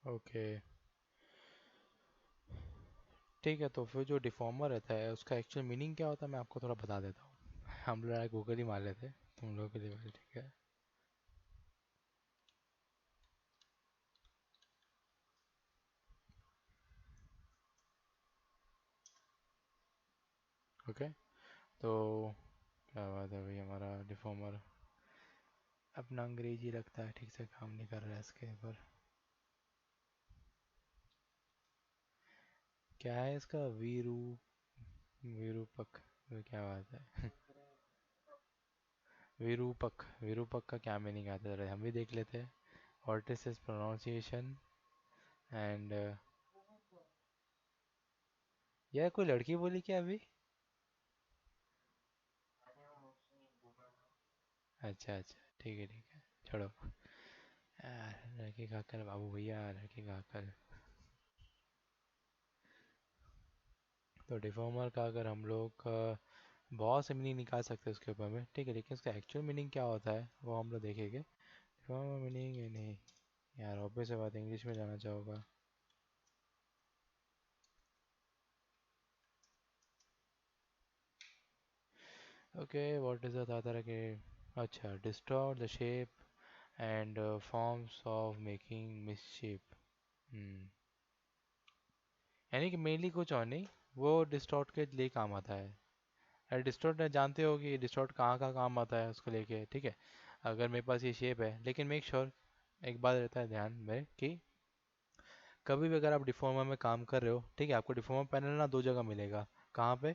Okay. ठीक है, तो फिर जो डिफॉर्मर रहता है उसका एक्चुअल मीनिंग क्या होता है मैं आपको थोड़ा बता देता हूँ। हम लोग गूगल ही मार लेते तुम लोग के लिए भाई, ठीक है। ओके, तो क्या बात है भाई, हमारा डिफॉर्मर अपना अंग्रेजी लगता है ठीक से काम नहीं कर रहा है इसके ऊपर। क्या है इसका विरूपक, ये क्या बात है। विरूपक, विरूपक का क्या मीनिंग आता है हम भी देख लेते हैं। What is this pronunciation and. यार कोई लड़की बोली क्या अभी? अच्छा अच्छा, ठीक है, छोड़ो। यार लड़की का अक्ल बाबू भैया, लड़की का अक्ल। तो डिफॉर्मर का अगर हम लोग बहुत से मीनिंग निकाल सकते हैं उसके ऊपर में, ठीक है, लेकिन उसका एक्चुअल मीनिंग क्या होता है वो हम लोग देखेंगे। डिफॉर्मर मीनिंग नहीं, यार ऑब्वियस से बात इंग्लिश में जाना चाहोगा। ओके, व्हाट इज द तरह के। अच्छा, distort the shape and forms of making misshape. यानी कि मेनली कुछ और नहीं, वो डिस्टॉर्ट के लिए काम आता है। अरे डिस्टॉर्ट जानते हो कि डिस्टॉर्ट कहाँ का काम आता है उसको लेके, ठीक है। अगर मेरे पास ये शेप है, लेकिन मेक श्योर एक बात रहता है ध्यान में कि कभी भी अगर आप डिफॉर्मा में काम कर रहे हो, ठीक है, आपको डिफॉर्मा पैनल ना दो जगह मिलेगा। कहाँ पे?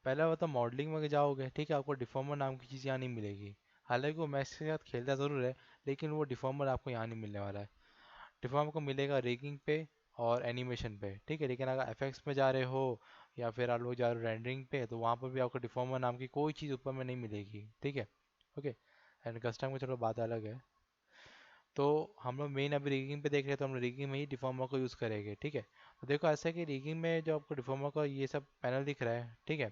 पहला बात तो मॉडलिंग में जाओगे, ठीक है, आपको डिफॉर्मर नाम की चीज़ यहाँ नहीं मिलेगी। हालांकि वो मैथ के साथ खेलता ज़रूर है, लेकिन वो डिफॉर्मर आपको यहाँ नहीं मिलने वाला है। डिफॉर्मर को मिलेगा रिगिंग पे और एनिमेशन पे, ठीक है, लेकिन अगर एफएक्स में जा रहे हो या फिर आप लोग जा रहे हो रेंडरिंग पे, तो वहाँ पर भी आपको डिफॉर्मर नाम की कोई चीज़ ऊपर में नहीं मिलेगी, ठीक है। ओके, एंड कस्टम में चलो बात अलग है। तो हम लोग मेन अभी रिगिंग पे देख रहे हैं, तो हम लोग रिगिंग में ही डिफॉर्मर को यूज़ करेंगे, ठीक है। तो देखो ऐसा है कि रिगिंग में जो आपको डिफॉर्मर का ये सब पैनल दिख रहा है, ठीक है,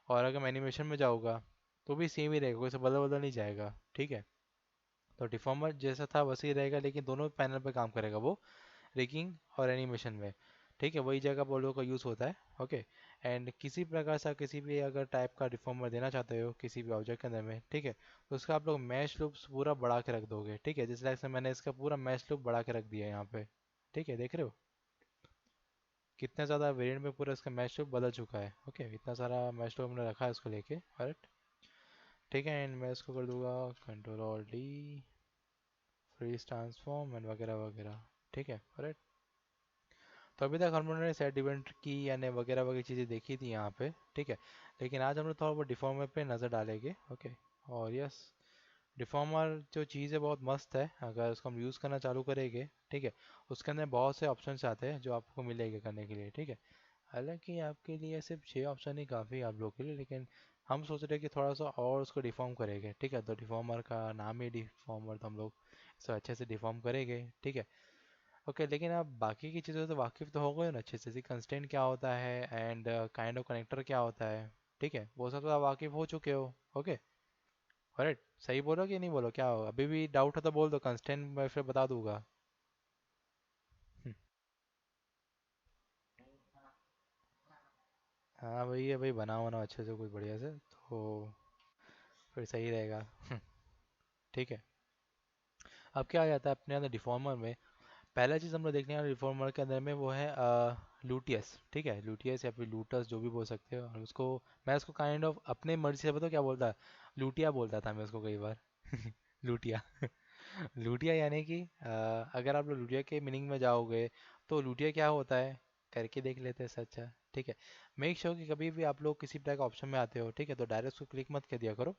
और अगर मैं एनिमेशन में जाऊँगा तो भी सेम ही रहेगा, कोई सा बदल बदल नहीं जाएगा, ठीक है। तो डिफॉर्मर जैसा था वैसे ही रहेगा, लेकिन दोनों पैनल पे काम करेगा वो, रिगिंग और एनिमेशन में, ठीक है, वही जगह बोलो का यूज़ होता है। ओके, एंड किसी प्रकार से किसी भी अगर टाइप का डिफॉर्मर देना चाहते हो किसी भी ऑब्जेक्ट के अंदर में, ठीक है, तो उसका आप लोग मैश लूप्स पूरा बढ़ा के रख दोगे, ठीक है, जिस लाइक से मैंने इसका पूरा मैश लूप बढ़ा के रख दिया है यहाँ पे, ठीक है, देख रहे हो कितना ज़्यादा वेरिएंट में पूरा इसका मैश लूप बदल चुका है। ओके, इतना सारा मैश लूप हमने रखा है उसको लेके, करेक्ट, ठीक है, एंड मैं इसको कर दूंगा control alt D, free transform and वगैरह वगैरह, ठीक है, करेक्ट। तो अभी तक हम लोगों ने सेट इवेंट की यानी वगैरह वगैरह चीज़ें देखी थी यहाँ पे, ठीक है, लेकिन आज हम लोग थोड़ा बहुत डिफॉर्मर पे नज़र डालेंगे। ओके, और यस, डिफॉर्मर जो चीज़ है बहुत मस्त है, अगर उसको हम यूज़ करना चालू करेंगे, ठीक है, उसके अंदर बहुत से ऑप्शंस आते हैं जो आपको मिलेंगे करने के लिए, ठीक है। हालांकि आपके लिए सिर्फ 6 ऑप्शन ही काफ़ी है आप लोग के लिए, लेकिन हम सोच रहे हैं कि थोड़ा सा और उसको डिफॉर्म करेंगे, ठीक है, तो डिफॉर्मर का नाम ही डिफॉर्मर, तो हम लोग इसे अच्छे से डिफॉर्म करेंगे, ठीक है। ओके, लेकिन आप बाकी की चीज़ों से वाकिफ़ तो हो गए हो ना अच्छे से, जैसे कंस्ट्रेंट क्या होता है एंड काइंड ऑफ कनेक्टर क्या होता है, ठीक है, वो सब तो आप वाकिफ़ हो चुके हो। ओके, करेक्ट, सही बोलो कि नहीं बोलो, क्या हो अभी भी डाउट है तो बोल दो, कंस्ट्रेंट मैं फिर बता दूंगा। हम्म, हाँ भैया भाई, बनाओ बनाओ अच्छे से कुछ बढ़िया से, तो फिर सही रहेगा। ठीक है, अब क्या आ जाता है अपने अंदर डिफॉर्मर में। पहला चीज़ हम लोग देखने वाले रिफॉर्मर के अंदर में वो है लूटियस, ठीक है, लूटियस या फिर लूटस जो भी बोल सकते हो, और उसको मैं उसको काइंड ऑफ अपने मर्जी से बताओ क्या बोलता है, लूटिया बोलता था मैं उसको कई बार। लूटिया। लूटिया यानी कि अगर आप लोग लूटिया के मीनिंग में जाओगे तो लूटिया क्या होता है करके देख लेते हैं सच है, ठीक है। मेक श्योर कि कभी भी आप लोग किसी तरह का ऑप्शन में आते हो, ठीक है, तो डायरेक्ट उसको क्लिक मत कर दिया करो,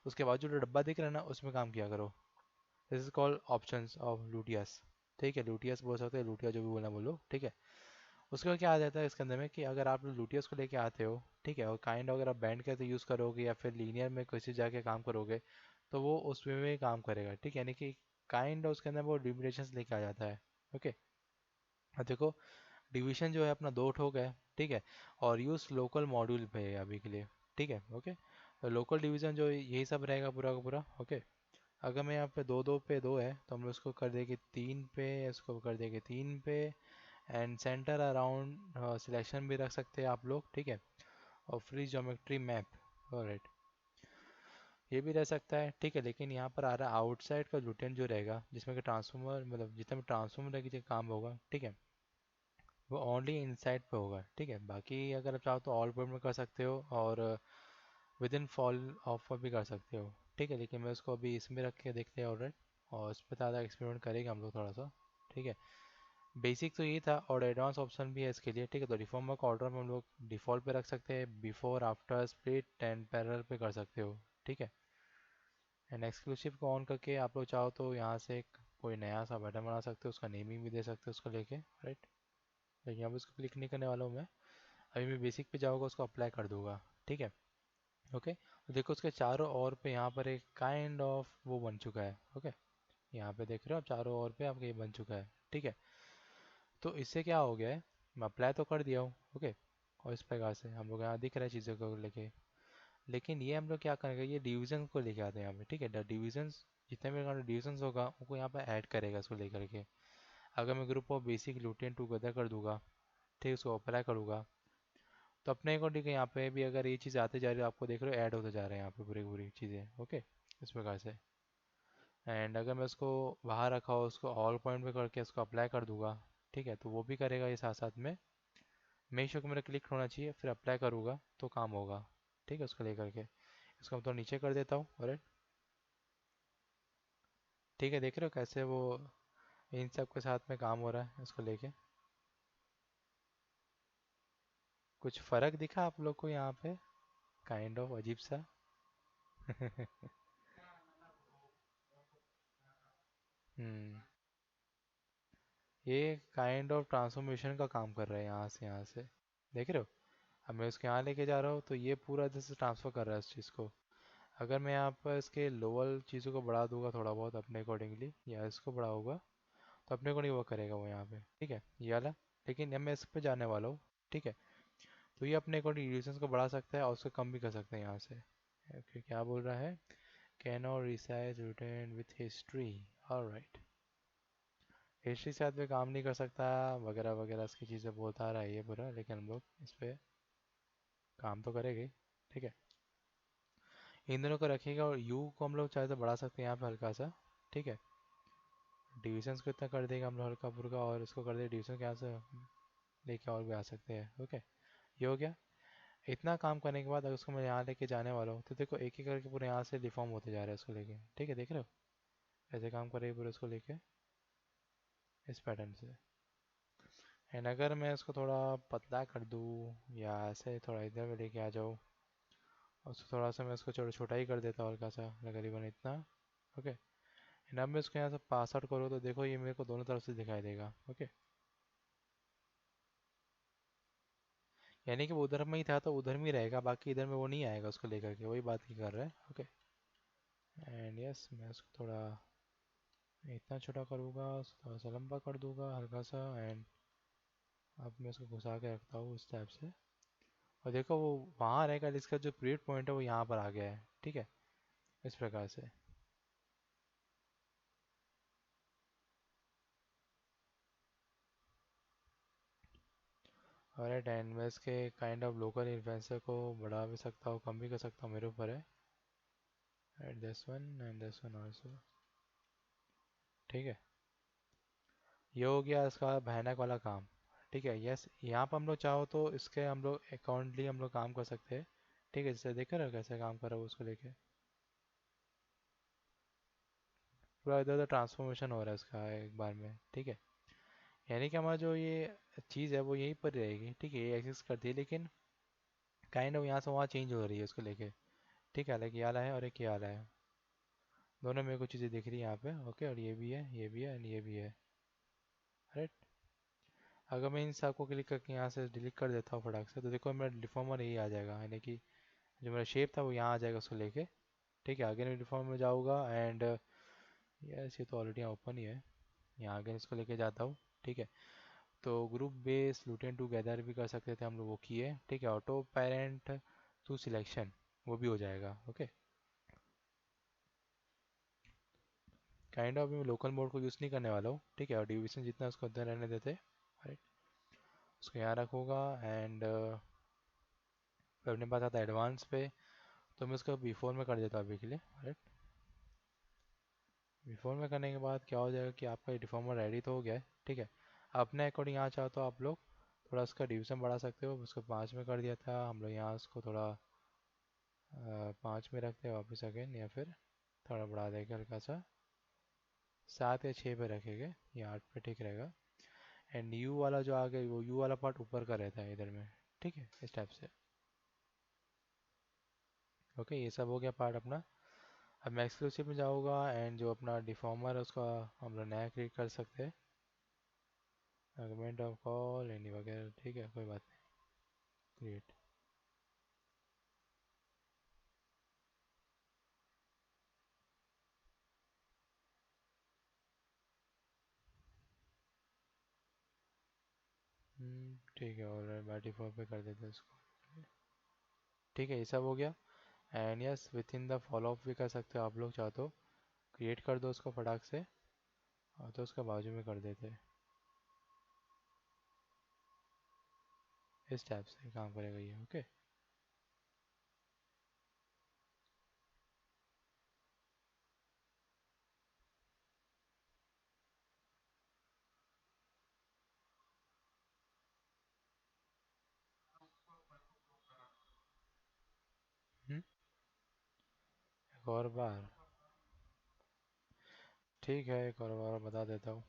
उसके बाद जो डब्बा दिख रहा है ना उसमें काम किया करो। This is called options of लूटियस, ठीक है, लूटियस बोल सकते हैं, लूटिया जो भी बोलना बोलो, ठीक है। उसके बाद क्या आ जाता है इसके अंदर में कि अगर आप लूटियस को लेके आते हो, ठीक है, और काइंड अगर आप बैंड करके यूज़ करोगे या फिर लीनियर में किसी जाके काम करोगे, तो वो उसमें में काम करेगा, ठीक है, यानी कि काइंड उसके अंदर वो लिमिटेशंस लेके आ जाता है। ओके, अब देखो डिवीजन जो है अपना दो ठोक है, ठीक है, और यूज़ लोकल मॉड्यूल पे है अभी के लिए, ठीक है। ओके, तो लोकल डिवीज़न जो यही सब रहेगा पूरा का पूरा। ओके, अगर मैं यहाँ पे दो दो पे दो है तो हम लोग इसको कर देंगे तीन पे, इसको कर देंगे तीन पे। एंड सेंटर अराउंड सिलेक्शन भी रख सकते हैं आप लोग, ठीक है। और फ्री ज्योमेट्री मैप, ऑलराइट, ये भी रह सकता है, ठीक है। लेकिन यहाँ पर आ रहा है आउटसाइड का लुटेन जो रहेगा, जिसमें कि ट्रांसफॉर्मर मतलब जितना भी ट्रांसफॉर्मर का काम होगा, ठीक है, वो ओनली इनसाइड पे होगा, ठीक है। बाकी अगर आप चाहो तो ऑल पॉइंट में कर सकते हो और विद इन फॉल ऑफर भी कर सकते हो, ठीक है। लेकिन मैं उसको अभी इसमें रख के देखते हैं, ऑलराइट। और इस पर ज़्यादा एक्सपेरिमेंट करेंगे हम लोग थोड़ा सा, ठीक है। बेसिक तो ये था और एडवांस ऑप्शन भी है इसके लिए, ठीक है। तो रिफॉर्म का ऑर्डर में हम लोग डिफ़ॉल्ट पे रख सकते हैं, before after split and parallel पे कर सकते हो, ठीक है। एंड एक्सक्लूसिव को ऑन करके आप लोग चाहो तो यहाँ से एक कोई नया सा बटन बना सकते हो, उसका नेमिंग भी दे सकते हो उसको लेके, राइट। लेकिन अब उसको क्लिक नहीं करने वाला हूँ मैं। अभी मैं बेसिक पे जाऊँगा, उसको अप्लाई कर दूंगा, ठीक है। ओके, तो देखो उसके चारों ओर पे यहाँ पर एक काइंड ऑफ वो बन चुका है, ओके। यहाँ पे देख रहे हो आप, चारों ओर पे आपके ये बन चुका है, ठीक है। तो इससे क्या हो गया है, मैं अप्लाई तो कर दिया हूँ, ओके। और इस प्रकार से हम लोग यहाँ दिख रहे हैं चीज़ों को लेके। लेकिन ये हम लोग क्या करेंगे, ये डिविजन को लेके आते हैं यहाँ पे, ठीक है। डिविजन्स जितने भी डिविजन्स होगा उनको यहाँ पे ऐड करेगा इसको लेकर के। अगर मैं group of basic Lutyens together कर दूंगा, ठीक, उसको अप्लाई करूँगा, तो अपने अकॉर्डिंग यहाँ पे भी अगर ये चीज़ आते जा रही है, आपको देख रहे हो ऐड होते जा रहे हैं यहाँ पे पूरी पूरी चीज़ें, ओके, इस प्रकार से। एंड अगर मैं उसको बाहर रखा हो, उसको ऑल पॉइंट पे करके उसको अप्लाई कर दूंगा, ठीक है, तो वो भी करेगा ये साथ साथ में। मेक श्योर कि मेरा क्लिक होना चाहिए, फिर अप्लाई करूँगा तो काम होगा, ठीक है, उसको लेकर के। इसको मैं तो नीचे कर देता हूँ, और ठीक है, देख रहे हो कैसे वो इन सब के साथ में काम हो रहा है इसको लेके। कुछ फ़र्क दिखा आप लोग को यहाँ पे, काइंड ऑफ अजीब सा? हम्म, ये काइंड ऑफ ट्रांसफॉर्मेशन का काम कर रहा है यहाँ से यहाँ से, देख रहे हो। अब मैं उसके यहाँ लेके जा रहा हूँ तो ये पूरा जैसे ट्रांसफ़र कर रहा है उस चीज़ को। अगर मैं यहाँ पर इसके लोअर चीज़ों को बढ़ा दूंगा थोड़ा बहुत अपने अकॉर्डिंगली, या इसको बढ़ाऊंगा, तो अपने को नहीं वो करेगा वो यहाँ पे, ठीक है, ये वाला। लेकिन अब मैं इस पे जाने वाला हूँ, ठीक है। तो ये अपने अकॉर्डिंग ड्यूरेशन को बढ़ा सकता है और उसको कम भी कर सकते हैं यहाँ से। ओके, क्या बोल रहा है, कैन और resize return with history, alright. History साथ में काम नहीं कर सकता वगैरह वगैरह, इसकी चीज़ें बोलता आ रहा है ये पूरा, लेकिन हम लोग इस पर काम तो करेंगे, ठीक है। इन दोनों को रखिएगा और यू को हम लोग चाहे तो बढ़ा सकते हैं यहाँ पे हल्का सा, ठीक है। डिविजन्स को इतना कर देगा हम लोग हल्का फुल्का, और इसको कर देगा डिविजन के यहाँ से लेके और भी आ सकते हैं, ओके। ये हो गया। इतना काम करने के बाद अगर उसको मैं यहाँ लेके जाने वाला हूँ तो देखो एक एक करके पूरे यहाँ से डिफॉर्म होते जा रहा है इसको लेके, ठीक है, देख रहे हो ऐसे काम करेगी पूरे उसको लेके इस पैटर्न से। एंड अगर मैं इसको थोड़ा पतला कर दूँ या ऐसे थोड़ा इधर में लेके आ जाऊँ, और उसको थोड़ा सा मैं इसको छोटा छोटा ही कर देता हूँ हल्का सा, तकरीबन इतना, ओके। एंड अब मैं इसको यहाँ से पास आउट करूँ तो देखो ये मेरे को दोनों तरफ से दिखाई देगा, ओके। यानी कि वो उधर में ही था तो उधर में ही रहेगा, बाकी इधर में वो नहीं आएगा उसको लेकर के, वही बात ही कर रहा है, ओके। एंड यस, मैं उसको थोड़ा इतना छोटा करूँगा, थोड़ा सा लंबा कर दूंगा हल्का सा। एंड अब मैं इसको घुसा के रखता हूँ इस टाइप से, और देखो वो वहाँ रहेगा जिसका जो पीरियड पॉइंट है वो यहाँ पर आ गया है, ठीक है, इस प्रकार से। और एंड मैं इसके काइंड ऑफ लोकल इन्फ्लुएंसर को बढ़ा भी सकता हूँ, कम भी कर सकता हूँ, मेरे ऊपर है। At this one and this one also, ठीक है। ये हो गया इसका भयानक वाला काम, ठीक है। यस, यहाँ पर हम लोग चाहो तो इसके हम लोग अकाउंटली हम लोग काम कर सकते हैं, ठीक है। जैसे देख रहे हो कैसे काम कर रहा है वो उसको लेके, पूरा इधर उधर ट्रांसफॉर्मेशन हो रहा है इसका एक बार में, ठीक है। यानी कि हमारा जो ये चीज़ है वो यहीं पर रहेगी, ठीक है, ये एग्जिस्ट करती है, लेकिन काइंड ऑफ यहाँ से वहाँ चेंज हो रही है उसको लेके, ठीक है। अलग ये वाला है और एक ये वाला है, दोनों मेरे को चीज़ें दिख रही है यहाँ पे, ओके। और ये भी है, ये भी है एंड ये भी है, राइट। अगर मैं इन सबको क्लिक करके यहाँ से डिलीट कर देता हूँ फटाक से, तो देखो मेरा डिफॉर्मर यही आ जाएगा, यानी कि जो मेरा शेप था वो यहाँ आ जाएगा उसको लेके, ठीक है। आगे मैं डिफॉर्म में जाऊँगा एंड यस, ये तो ऑलरेडी यहाँ ओपन ही है, यहाँ आगे इसको लेके जाता हूँ, ठीक है। तो ग्रुप बेस लूटेन टूगेदर भी कर सकते थे हम लोग, वो किए, ठीक है। ऑटो पेरेंट टू सिलेक्शन वो भी हो जाएगा, ओके। काइंड ऑफ मैं लोकल मोड को यूज़ नहीं करने वाला हूँ, ठीक है, और डिवीजन जितना उसको उतना रहने देते, राइट। उसको यहाँ रखूँगा एंड फिर अपने पास आता है एडवांस पे, तो मैं उसको बिफोर में कर देता हूँ अभी के लिए, राइट। बिफोर में करने के बाद क्या हो जाएगा कि आपका डिफॉर्मर रेडी तो हो गया है, ठीक है। अपने अकॉर्डिंग यहाँ चाहो तो आप लोग थोड़ा उसका डिवीजन बढ़ा सकते हो, उसको 5 में कर दिया था हम लोग, यहाँ उसको थोड़ा 5 में रखते हैं वापस अगेन, या फिर थोड़ा बढ़ा देंगे हल्का सा, 7 या 6 पे रखेंगे, या 8 पे ठीक रहेगा। एंड यू वाला जो आ गया वो यू वाला पार्ट ऊपर का रहता है इधर में, ठीक है, इस टाइप से। ओके, ये सब हो गया पार्ट अपना। अब मैं एक्सक्लूसिव में जाऊँगा एंड जो अपना डिफॉर्मर है उसका हम लोग नया क्रिएट कर सकते हैं, आर्गुमेंट ऑफ कॉल एनी वगैरह, ठीक है, कोई बात नहीं, क्रिएट। ठीक है, और बाय डिफॉल्ट पे कर देते हैं इसको, ठीक है, ये सब हो गया। And yes, with in the follow up भी कर सकते हो आप लोग चाहो तो, क्रिएट कर दो उसको फटाक से, और तो उसका बाजू में कर देते हैं, इस टाइप से काम करेगा ये, ओके। एक और बार, ठीक है, एक और बार बता देता हूँ।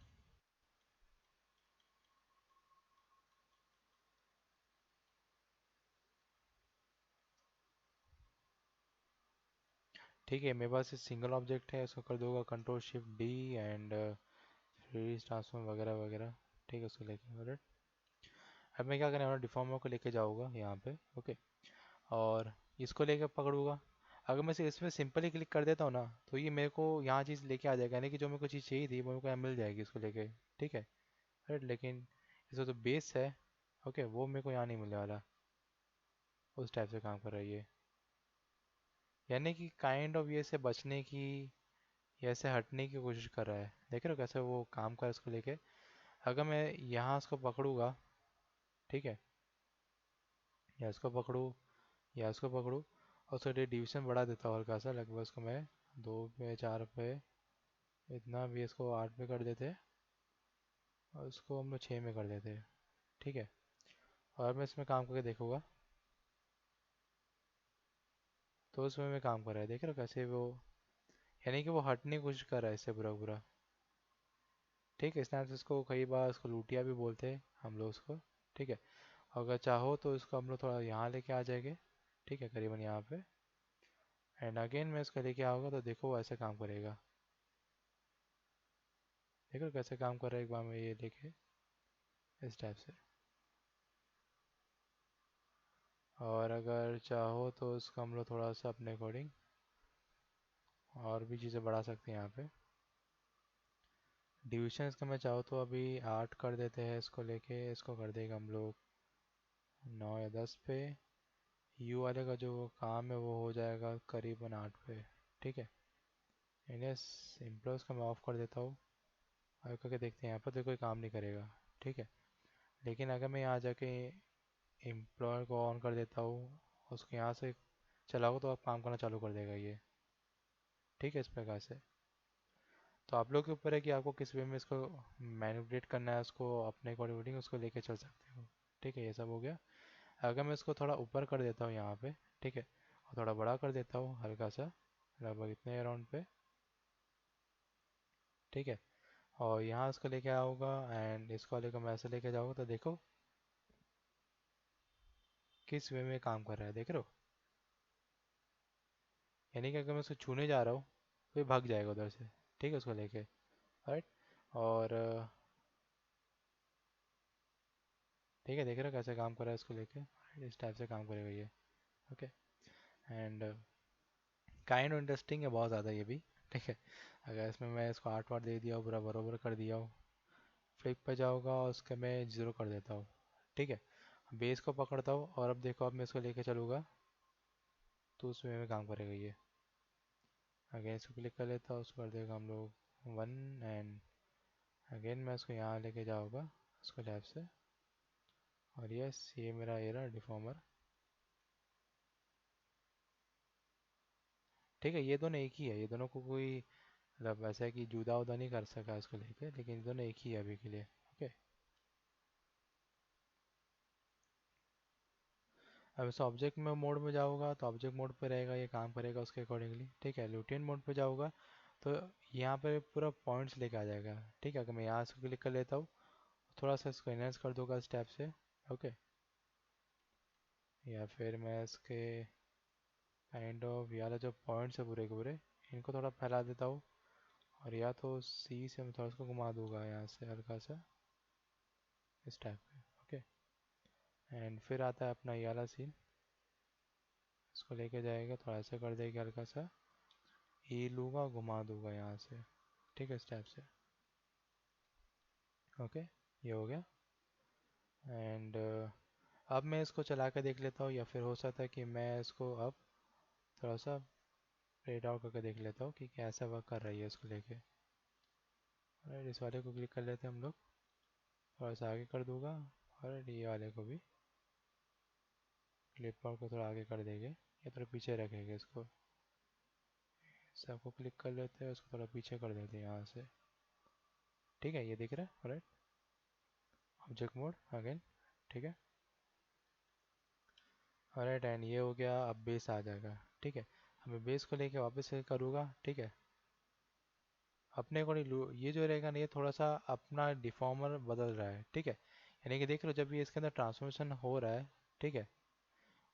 ठीक है, मेरे पास एक सिंगल ऑब्जेक्ट है, इसको कर दूंगा control shift D and free transform वगैरह वगैरह, ठीक है, उसको लेके ऑलराइट। अब मैं क्या करने वाला, डिफॉर्मर को लेके जाऊँगा यहाँ पे, ओके, और इसको लेके पकड़ूंगा। अगर मैं इसमें सिंपली क्लिक कर देता हूँ ना, तो ये मेरे को यहाँ चीज़ लेके आ जाएगा, यानी कि जो मेरे को चीज़ चाहिए थी वो मेरे को यहाँ मिल जाएगी इसको लेके, ठीक है, राइट। लेकिन इसका जो बेस है, ओके, वो मेरे को यहाँ नहीं मिलने वाला, उस टाइप से काम कर रही है, यानी कि काइंड ऑफ ये से बचने की या से हटने की कोशिश कर रहा है, देख रहे हो कैसे वो काम कर इसको लेके। अगर मैं यहाँ उसको पकड़ूंगा, ठीक है, या इसको पकड़ूँ, या इसको पकड़ूँ, और उसका डिवीजन बढ़ा देता हूँ हल्का सा, लगभग उसको मैं 2 पे 4 पे, इतना भी इसको 8 पे कर देते हैं, और उसको हम लोग 6 में कर देते हैं, ठीक है। और मैं इसमें काम करके देखूँगा, तो उसमें मैं काम कर रहा है, देख रहे हो कैसे वो, यानी कि वो हटने की कोशिश कर रहा है इससे बुरा बुरा, ठीक है। स्नैप्स इसको कई बार उसको लूटिया भी बोलते हैं हम लोग उसको, ठीक है। अगर चाहो तो इसको हम लोग थोड़ा यहाँ लेके आ जाएंगे, ठीक है, करीबन यहाँ पे। एंड अगेन मैं इसको लेके आऊँगा तो देखो वो ऐसे काम करेगा, देखो कैसे काम कर रहा है, एक बार मैं ये लेके इस टाइप से। और अगर चाहो तो इसको हम लोग थोड़ा सा अपने अकॉर्डिंग और भी चीज़ें बढ़ा सकते हैं यहाँ पे। डिवीजन इसका मैं चाहो तो अभी 8 कर देते हैं, इसको लेके इसको कर देगा हम लोग 9 या 10 पे। यू वाले का जो काम है वो हो जाएगा करीबन 8 पे, ठीक है। इन्हें सिंपल का मैं ऑफ कर देता हूँ, और करके देखते हैं यहाँ पर तो कोई काम नहीं करेगा, ठीक है। लेकिन अगर मैं यहाँ जाके एम्प्लॉयर को ऑन कर देता हूँ, उसको यहाँ से चलाओ तो आप काम करना चालू कर देगा ये, ठीक है, इस प्रकार से। तो आप लोग के ऊपर है कि आपको किस वे में इसको मैनिपुलेट करना है, उसको अपने अकॉर्डिंग उसको लेके चल सकते हो, ठीक है, ये सब हो गया। अगर मैं इसको थोड़ा ऊपर कर देता हूँ यहाँ पे, ठीक है, और थोड़ा बड़ा कर देता हूँ हल्का सा, लगभग इतने अराउंड पे, ठीक है, और यहाँ इसको लेके आऊँगा एंड इसको लेकर मैं ऐसे लेके जाऊँगा, तो देखो किस वे में काम कर रहा है, देख रहे हो, यानी कि अगर मैं उसको छूने जा रहा हूँ तो ये भाग जाएगा उधर से, ठीक है, उसको लेके, राइट। और ठीक है, देख रहे हो कैसे काम कर रहा है इसको लेके, right? इस टाइप से काम करेगा ये, okay. And kind of interesting है बहुत ज़्यादा ये भी, ठीक है। अगर इसमें मैं इसको 8 वाट दे दिया हूँ, पूरा बरोबर कर दिया हूँ, फ्लिप पे जाऊँगा और उसके मैं 0 कर देता हूँ, ठीक है। बेस को पकड़ता हूँ और अब देखो, अब मैं इसको लेके चलूँगा तो उसमें में काम करेगा ये। अगेन इसको क्लिक कर लेता हूँ, उसको कर देगा हम लोग वन एंड अगेन मैं इसको यहाँ लेके जाऊँगा इसको लेफ्ट से। और यस ये मेरा ये रहा डिफॉर्मर। ठीक है, ये दोनों एक ही है, ये दोनों को कोई मतलब ऐसा है कि जुदा उदा नहीं कर सका इसको लेके, लेकिन ये दोनों एक ही है अभी के लिए। ओके, अब इस ऑब्जेक्ट में मोड में जाऊँगा तो ऑब्जेक्ट मोड पे रहेगा, ये काम करेगा उसके अकॉर्डिंगली। ठीक है, लुटियन मोड पे जाऊँगा तो यहाँ पे पूरा पॉइंट्स लेके आ जाएगा। ठीक है, अगर मैं यहाँ से क्लिक कर लेता हूँ, थोड़ा सा इसको इनहेंस कर दूंगा इस टैब से। ओके, या फिर मैं इसके काइंड ऑफ ये वाला जो पॉइंट्स है पूरे के पूरे, इनको थोड़ा फैला देता हूँ। और या तो सी से मैं थोड़ा इसको घुमा दूंगा यहाँ से हल्का सा इस टाइप पे। ओके, एंड फिर आता है अपना ये वाला सीन, इसको लेके जाएगा थोड़ा ऐसा कर देगा हल्का सा, ये लूँगा घुमा दूंगा यहाँ से। ठीक है, इस टाइप से। ओके, ये हो गया। एंड अब मैं इसको चला के देख लेता हूँ, या फिर हो सकता है कि मैं इसको अब थोड़ा सा रेड आउट करके देख लेता हूँ कि कैसा वर्क कर रही है इसको लेके। और इस वाले को क्लिक कर लेते हैं हम लोग, थोड़ा सा आगे कर दूंगा। और ये वाले को भी क्लिप आउट को थोड़ा आगे कर देंगे, ये थोड़ा पीछे रखेंगे इसको। सबको क्लिक कर लेते हैं, उसको थोड़ा पीछे कर देते हैं यहाँ से। ठीक है, ये दिख रहा है राइट, ऑब्जेक्ट मोड अगेन। ठीक है, राइट, एंड ये हो गया, अब बेस आ जाएगा। ठीक है, अब मैं बेस को लेके वापस से करूँगा। ठीक है, अपने को नहीं ये जो रहेगा ना, ये थोड़ा सा अपना डिफॉर्मर बदल रहा है। ठीक है, यानी कि देख लो जब ये इसके अंदर ट्रांसफॉर्मेशन हो रहा है, ठीक है,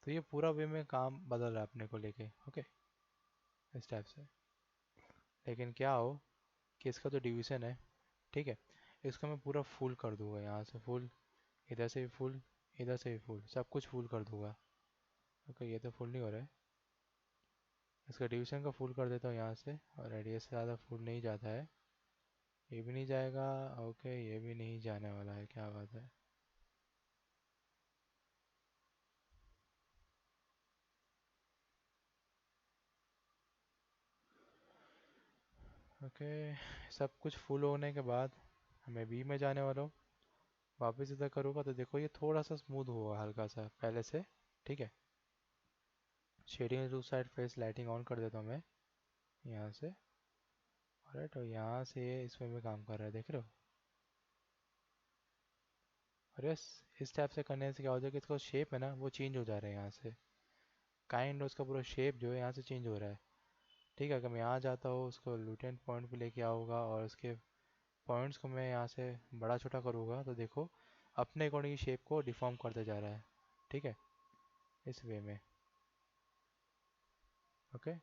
तो ये पूरा वे में काम बदल रहा है अपने को लेके। ओके, इस टाइप से। लेकिन क्या हो कि इसका जो डिवीज़न है, ठीक है, इसको मैं पूरा फुल कर दूंगा, यहाँ से फुल, इधर से भी फुल, इधर से भी फुल, सब कुछ फुल कर दूंगा। ओके, ये तो फुल नहीं हो रहा है, इसका डिवीज़न का फुल कर देता हूँ यहाँ से। और रेडियस से ज़्यादा फुल नहीं जाता है, ये भी नहीं जाएगा। ओके, ये भी नहीं जाने वाला है, क्या बात है। ओके, सब कुछ फुल होने के बाद मैं बी में जाने वाला हूँ। वापस इधर करूँगा तो देखो ये थोड़ा सा स्मूथ हुआ हल्का सा पहले से। ठीक है, shading two side face lighting on कर देता हूँ मैं यहाँ से। राइट, और यहाँ से ये इसमें भी काम कर रहा है, देख रहे हो। और यस, इस टाइप से करने से क्या हो जाएगा, इसका शेप है ना वो चेंज हो जा रहा है यहाँ से। काइंड उसका पूरा शेप जो है यहाँ से चेंज हो रहा है। ठीक है, अगर मैं यहाँ जाता हूँ उसको लूटेंट पॉइंट पे लेके आऊँगा और उसके पॉइंट्स को मैं यहाँ से बड़ा छोटा करूँगा तो देखो अपने अकॉर्डिंग शेप को डिफॉर्म करते जा रहा है। ठीक है, इस वे में। ओके,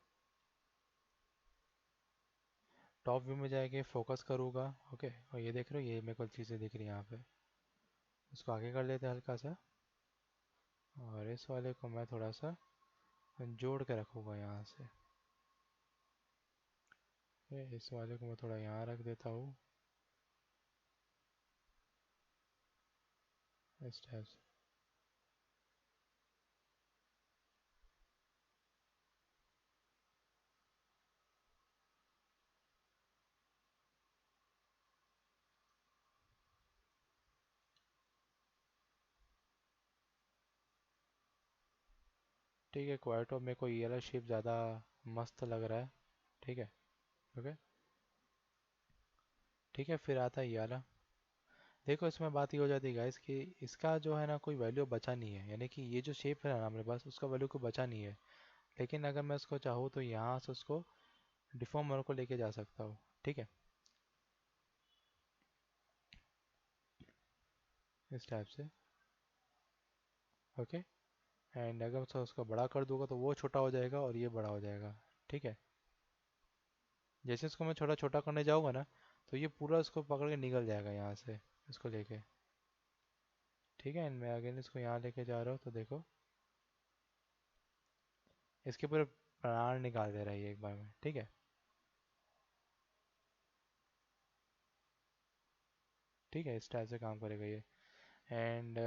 टॉप व्यू में जाएंगे, फोकस करूँगा। ओके, और ये देख रहे हो, ये मेरे को चीज़ें दिख रही हैं यहाँ पे, उसको आगे कर लेते हैं हल्का सा। और इस वाले को मैं थोड़ा सा जोड़ के रखूँगा यहाँ से। इस वाले को मैं थोड़ा यहाँ रख देता हूँ इस टाइप से। ठीक है, क्वाइटो मेरे को ये वाला शेप ज़्यादा मस्त लग रहा है। ठीक है। ओके, ठीक है, फिर आता है ये वाला। देखो इसमें बात ये हो जाती है गाइस कि इसका जो है ना कोई वैल्यू बचा नहीं है, यानी कि ये जो शेप है ना हमारे पास उसका वैल्यू को बचा नहीं है। लेकिन अगर मैं इसको चाहूँ तो यहाँ से उसको डिफॉर्मर को लेके जा सकता हूँ। ठीक है, इस टाइप से। ओके, एंड अगर मैं उसको बड़ा कर दूंगा तो वो छोटा हो जाएगा और ये बड़ा हो जाएगा। ठीक है, जैसे इसको मैं छोटा छोटा करने जाऊँगा ना तो ये पूरा इसको पकड़ के निकल जाएगा यहाँ से इसको लेके। ठीक है, एंड मैं अगेन इसको यहाँ लेके जा रहा हूँ तो देखो इसके पूरे प्राण निकाल दे रहा है ये एक बार में। ठीक है, ठीक है, इस टाइप से काम करेगा ये। एंड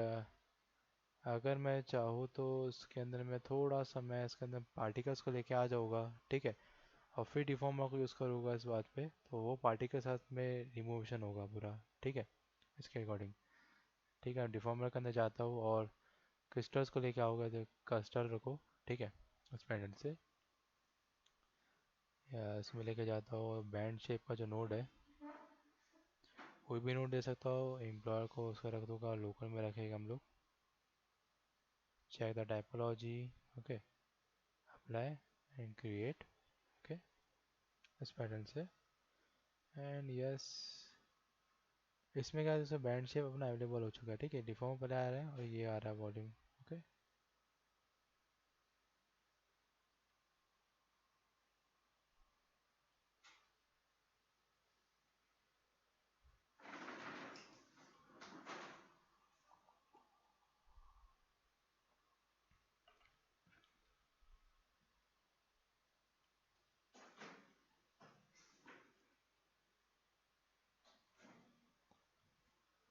अगर मैं चाहूँ तो इसके अंदर मैं थोड़ा सा मैं इसके अंदर पार्टिकल्स को लेके आ जाऊँगा। ठीक है, और फिर डिफॉर्मर को यूज़ करूँगा इस बात पे, तो वो पार्टी के साथ में रिमूवेशन होगा पूरा, ठीक है, इसके अकॉर्डिंग। ठीक है, डिफॉर्मर के अंदर जाता हूँ और क्रिस्टल्स को लेके आऊँगा, जो क्रिस्टल को, ठीक है, उस पैनल से, या इसमें लेके जाता हूँ। बैंड शेप का जो नोड है, कोई भी नोड दे सकता हो, एम्प्लॉयर को उसका रख दूँगा, लोकल में रखेगा हम लोग। Check the typology, okay, apply and create, okay, इस पैटर्न से, एंड यस। इसमें क्या है, जैसे बैंड शेप अपना अवेलेबल हो चुका है, ठीक है, डिफॉर्म पहले आ रहा है और ये आ रहा है वॉल्यूम, ओके।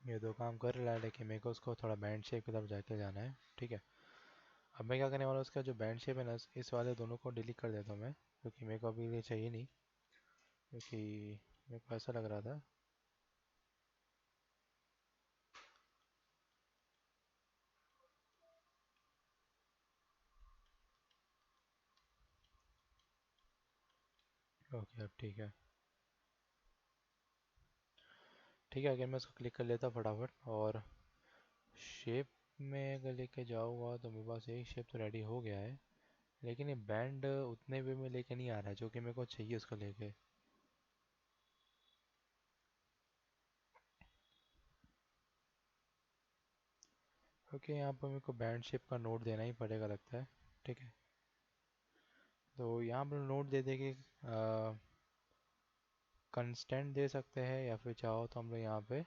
ये दो काम कर रहा है, लेकिन मेरे को उसको थोड़ा बैंड शेप की तरफ जाके जाना है, ठीक है। अब मैं क्या करने वाला हूँ, उसका जो बैंड शेप है ना, इस वाले दोनों को डिलीट कर देता हूँ मैं, क्योंकि मेरे को अभी ये चाहिए नहीं, क्योंकि मेरे को ऐसा लग रहा था। ओके, अब ठीक है। ठीक है, अगर मैं इसको क्लिक कर लेता फटाफट, और शेप में अगर लेके जाऊँगा तो मेरे पास एक शेप तो रेडी हो गया है, लेकिन ये बैंड उतने वे में लेके नहीं आ रहा है जो कि मेरे को चाहिए उसको लेके। ओके, यहाँ पर मेरे को बैंड शेप का नोट देना ही पड़ेगा लगता है, ठीक है। तो यहाँ पर नोट दे देंगे, कंस्टेंट दे सकते हैं, या फिर चाहो तो हम लोग यहाँ पे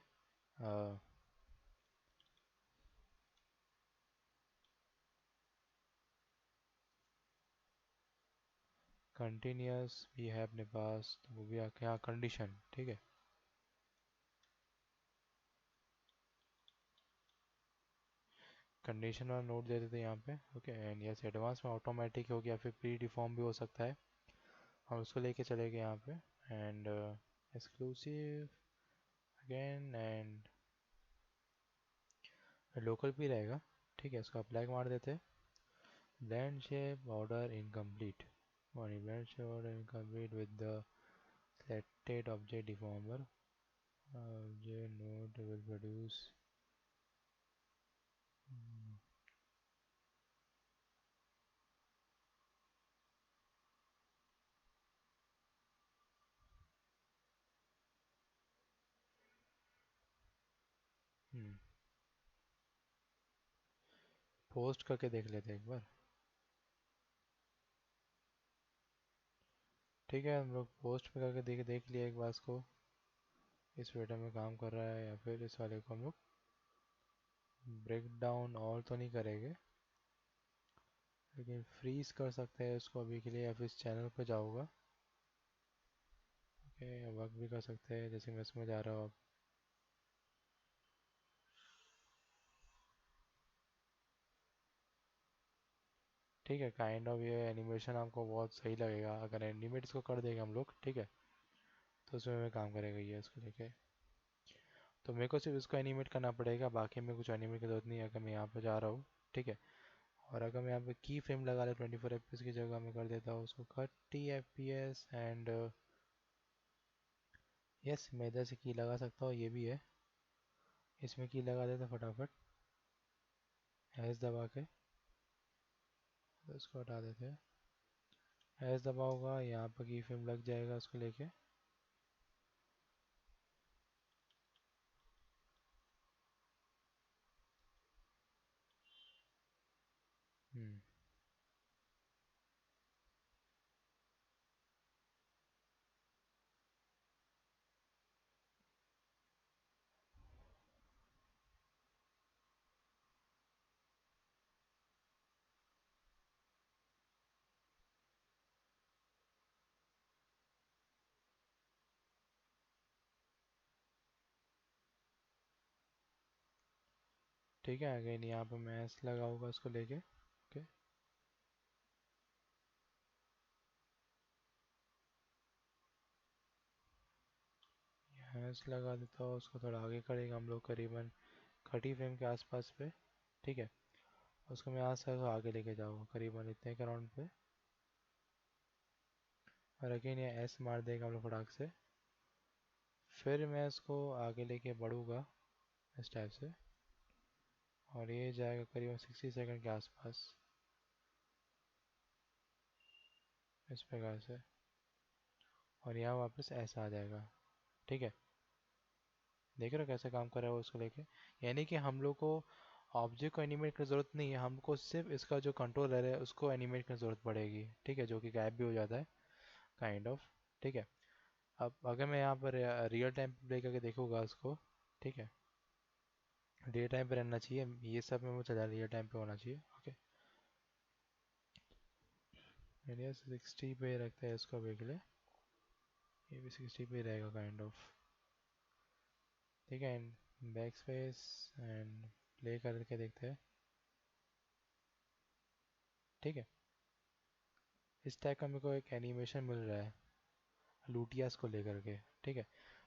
कंटिन्यूस भी है अपने पास, तो वो भी आके यहाँ कंडीशन, ठीक है। कंडीशन वाला नोट दे देते हैं यहाँ पे, ओके। एंड यस, एडवांस में ऑटोमेटिक हो गया, फिर प्री डिफॉर्म भी हो सकता है, हम उसको लेके चले गए यहाँ पे। And exclusive again, and local भी रहेगा, ठीक है। इसको अप्लाई मार देते हैं। Blend shape order incomplete, blend shape order incomplete with the selected object deformer, object node will produce, hmm, post करके देख लेते हैं एक बार। ठीक है, हम लोग पोस्ट पे करके देख देख लिया एक बार इसको, इस वेटर में काम कर रहा है, या फिर इस वाले को हम लोग ब्रेक डाउन और तो नहीं करेंगे, लेकिन फ्रीज कर सकते हैं इसको अभी के लिए, या फिर इस चैनल पे जाऊँगा, ओके। वर्क भी कर सकते हैं, जैसे मैं इसमें जा रहा हूँ अब। ठीक है, काइंड ऑफ ये एनिमेशन आपको बहुत सही लगेगा अगर एनिमेट इसको कर देंगे हम लोग, ठीक है, तो उसमें मैं काम करेगा ये इसको लेके। तो मेरे को सिर्फ इसको एनिमेट करना पड़ेगा, बाकी में कुछ एनिमेट की जरूरत नहीं है, अगर मैं यहाँ पे जा रहा हूँ, ठीक है। और अगर मैं यहाँ पे की फ्रेम लगा ले 24 FPS की जगह मैं कर देता हूँ उसको 30 FPS, एंड यस, मैं इधर से की लगा सकता हूँ, ये भी है, इसमें की लगा देता फटाफट, एस दबा के, तो इसको हटा देते हैं। एस दबा होगा, यहाँ पर की फ्रेम लग जाएगा उसको लेके। हम्म, ठीक है। अगेन यहाँ पे मैं एस लगाऊंगा उसको लेके, ओके। एस लगा देता हूँ, उसको थोड़ा आगे करेंगे हम लोग करीबन 30 फ्रेम के आसपास पे। ठीक है, उसको मैं यहाँ से आगे लेके जाऊँगा करीबन इतने के राउंड पे, और अगेन ये एस मार देगा हम लोग फटाक से। फिर मैं इसको आगे लेके बढ़ूँगा इस टाइप से, और ये जाएगा करीबन 60 सेकंड के आसपास इस प्रकार से, और यहाँ वापस ऐसा आ जाएगा। ठीक है, देख रहे हो कैसे काम कर रहा है वो उसको लेके। यानी कि हम लोग को ऑब्जेक्ट को एनिमेट करने की ज़रूरत नहीं है, हमको सिर्फ इसका जो कंट्रोलर है उसको एनिमेट करने की ज़रूरत पड़ेगी। ठीक है, जो कि गायब भी हो जाता है काइंड ऑफ। ठीक है, अब अगर मैं यहाँ पर रियल टाइम प्ले करके देखूँगा उसको, ठीक है, रियल टाइम पे रहना चाहिए, ये सब में मुझे रियल टाइम पे होना चाहिए। ओके, इंडिया 60 पे रखते हैं इसको अभी के लिए, ये भी 60 पे रहेगा काइंड ऑफ। ठीक है, बैक स्पेस एंड प्ले करके देखते हैं। ठीक है, इस टाइप का मेरे को एक एनिमेशन मिल रहा है लूटियास को लेकर के। ठीक है,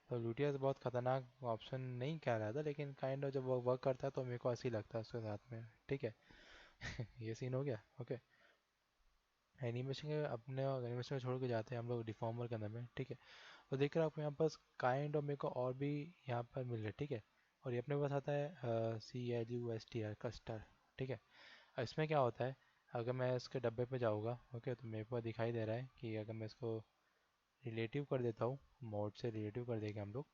तो लूटियास बहुत खतरनाक ऑप्शन नहीं कह रहा था, लेकिन काइंड ऑफ जब वो वर्क करता है तो मेरे को ऐसे ही लगता है उसके साथ में। ठीक है, ये सीन हो गया। ओके, एनिमेशन के अपने एनिमेशन में छोड़ के जाते हैं हम लोग डिफॉर्मर के अंदर में। ठीक है, तो देख रहे हो आपको यहाँ पास काइंड ऑफ मेरे को और भी यहाँ पर मिल रहा है। ठीक है, और ये अपने पास आता है CLUSTR कस्टर। ठीक है, अब इसमें क्या होता है, अगर मैं इसके डब्बे पे जाऊँगा, ओके, तो मेरे को दिखाई दे रहा है कि अगर मैं इसको रिलेटिव कर देता हूँ, मोड से रिलेटिव कर देंगे हम लोग,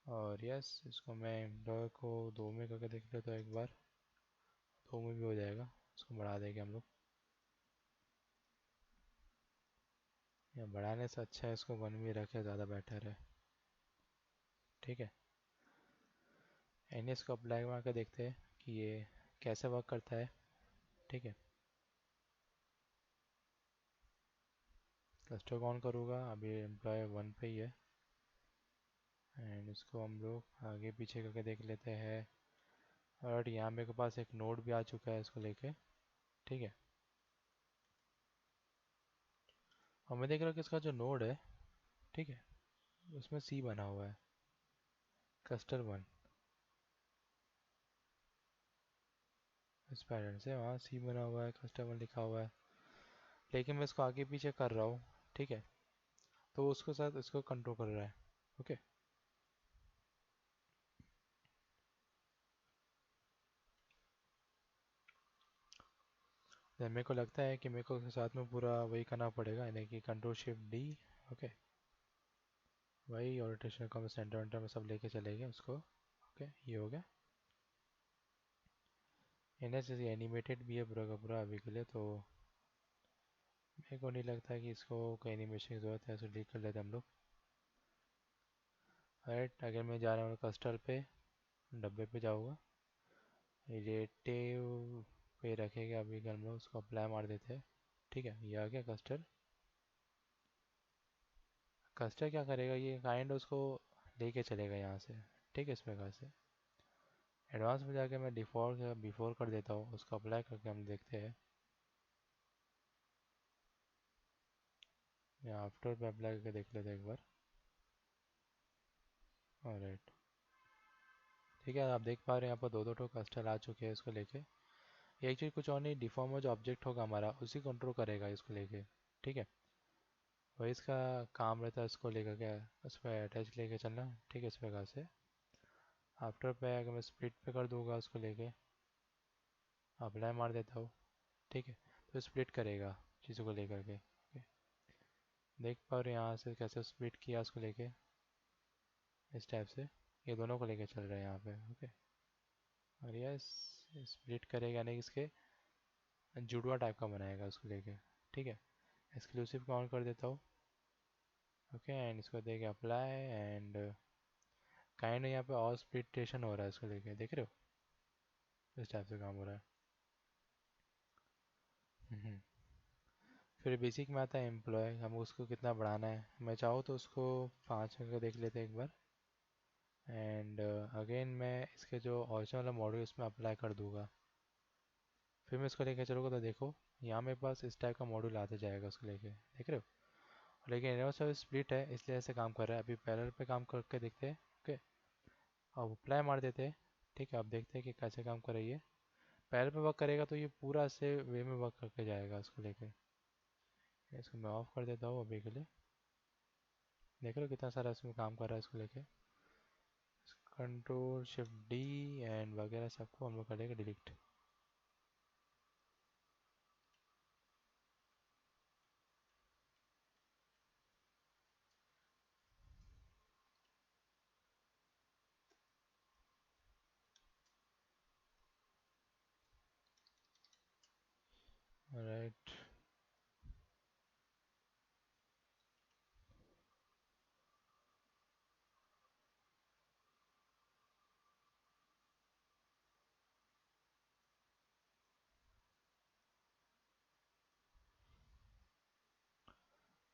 और यस इसको मैं एम्प्लॉय को 2 में करके देख लेता हूँ एक बार, 2 में भी हो जाएगा, इसको बढ़ा देंगे हम लोग। या बढ़ाने से अच्छा है इसको 1 में रखे, ज़्यादा बेटर है। ठीक है, एनएस को अप्लाई मार कर देखते हैं कि ये कैसे वर्क करता है। ठीक है, क्लस्टर ऑन करूँगा, अभी एम्प्लॉय 1 पे ही है, एंड इसको हम लोग आगे पीछे करके देख लेते हैं। और यहाँ मेरे पास एक नोड भी आ चुका है इसको लेके। ठीक है, और मैं देख रहा हूँ कि इसका जो नोड है, ठीक है, उसमें सी बना हुआ है, क्लस्टर 1। इस पैटर्न से वहाँ सी बना हुआ है, क्लस्टर 1 लिखा हुआ है, लेकिन मैं इसको आगे पीछे कर रहा हूँ। ठीक है, तो उसके साथ इसको कंट्रोल कर रहा है। ओके, तो मेरे को लगता है कि मेरे को उसके साथ में पूरा वही करना पड़ेगा, यानी कि Ctrl+Shift+D। ओके, वही और रोटेशन को हम सेंटर वेंटर में सब लेके चलेंगे उसको। ओके, ये हो गया। इन्हें से एनिमेटेड भी है पूरा का पूरा अभी के लिए, तो मेरे को नहीं लगता कि इसको कोई एनिमेशन की ज़रूरत है, इसको डिलीट कर लेते हैं हम लोग। राइट, अगर मैं जा रहा हूँ कस्टर पे, डब्बे पे जाऊँगा, रिलेटिव पे रखेगा, अभी हम लोग उसको अप्लाई मार देते हैं। ठीक है, ये आ गया कस्टर। कस्टर क्या करेगा, ये काइंड उसको लेके चलेगा यहाँ से। ठीक है, इस प्रकार से एडवांस में जाके मैं डिफ़ॉल्ट बिफोर कर देता हूँ, उसको अप्लाई करके हम देखते हैं। या आफ्टर पे अप्लाई करके देख लेते हैं एक बार। ऑलराइट, ठीक है, आप देख पा रहे हैं यहाँ पर दो दो ठो कस्टर आ चुके हैं इसको लेके। ये एक्चुअली कुछ और नहीं, डिफॉर्मर जो ऑब्जेक्ट होगा हमारा उसी कंट्रोल करेगा इसको लेके। ठीक है, वही इसका काम रहता है, इसको लेकर के उस पर अटैच लेके चलना। ठीक है, इस प्रकार से आफ्टर पे अगर मैं स्प्लिट पे कर दूंगा उसको लेके, अप्लाई मार देता हूँ। ठीक है, तो स्प्लिट करेगा चीज़ों को लेकर के। ओके, देख पा रहे हैं यहाँ से कैसे स्प्लिट किया उसको लेके, इस टाइप से ये दोनों को लेके चल रहे हैं यहाँ पे। ओके, और यह स्प्लिट करेगा नहीं, इसके जुड़वा टाइप का बनाएगा उसको लेके। ठीक है, एक्सक्लूसिव को ऑन कर देता हूँ। ओके, एंड इसको देके अप्लाई, एंड काइंड यहाँ पे और स्प्लिटेशन हो रहा है इसको लेके, देख रहे हो, इस टाइप से काम हो रहा है। हम्म। फिर बेसिक में आता है एम्प्लॉय, हम उसको कितना बढ़ाना है, मैं चाहूँ तो उसको 5 करके देख लेते हैं एक बार। एंड अगेन मैं इसके जो ओरिजिनल मॉडल उसमें अप्लाई कर दूंगा। फिर मैं इसको लेके चलूँगा तो देखो यहाँ मेरे पास इस टाइप का मॉड्यूल आते जाएगा उसको लेके, देख रहे हो। लेकिन एनिमल सर्विस स्प्लिट है इसलिए ऐसे काम कर रहा है। अभी पैरेलल पे काम करके देखते हैं। ओके, अब अप्लाई मार देते हैं। ठीक है, अब देखते हैं कि कैसे काम कर रही है। पैरेलल पे वर्क करेगा तो ये पूरा से वे में वर्क करके जाएगा उसको लेके। इसको मैं ऑफ कर देता हूँ अभी के लिए। देख लो कितना सारा इसमें काम कर रहा है इसको लेके। कंट्रोल शिफ्ट डी एंड वगैरह सबको हम लोग कर देंगे डिलीट। राइट,